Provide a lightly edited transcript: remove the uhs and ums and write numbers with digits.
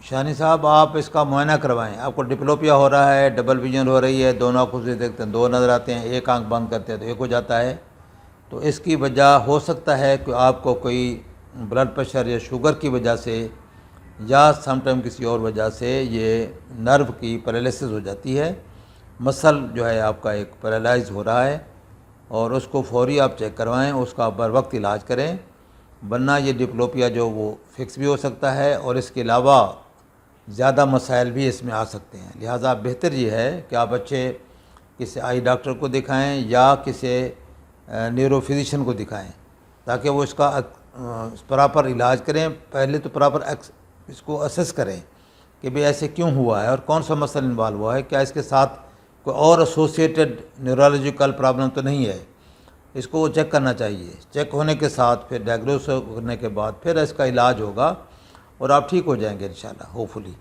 شانی صاحب آپ اس کا معائنہ کروائیں. آپ کو ڈپلوپیا ہو رہا ہے، ڈبل ویژن ہو رہی ہے، دونوں آنکھوں سے دیکھتے ہیں دو نظر آتے ہیں، ایک آنکھ بند کرتے ہیں تو ایک ہو جاتا ہے. تو اس کی وجہ ہو سکتا ہے کہ آپ کو کوئی بلڈ پریشر یا شوگر کی وجہ سے یا سم ٹائم کسی اور وجہ سے یہ نرو کی پیرالائسس ہو جاتی ہے. مسل جو ہے آپ کا ایک پیرالائز ہو رہا ہے اور اس کو فوری آپ چیک کروائیں، اس کا بر وقت علاج کریں، ورنہ یہ ڈپلوپیا جو وہ فکس بھی ہو سکتا ہے اور اس کے علاوہ زیادہ مسائل بھی اس میں آ سکتے ہیں. لہٰذا بہتر یہ ہے کہ آپ اچھے کسی آئی ڈاکٹر کو دکھائیں یا کسی نیورو فزیشین کو دکھائیں تاکہ وہ اس کا پراپر علاج کریں. پہلے تو پراپر اس کو اسیس کریں کہ بھئی ایسے کیوں ہوا ہے اور کون سا مسئلہ انوالو ہوا ہے، کیا اس کے ساتھ کوئی اور ایسوسیٹڈ نیورولوجیکل پرابلم تو نہیں ہے. اس کو وہ چیک کرنا چاہیے. چیک ہونے کے ساتھ پھر ڈائگنوز کرنے کے بعد پھر اس کا علاج ہوگا اور آپ ٹھیک ہو جائیں گے انشاءاللہ ہوپ فلی.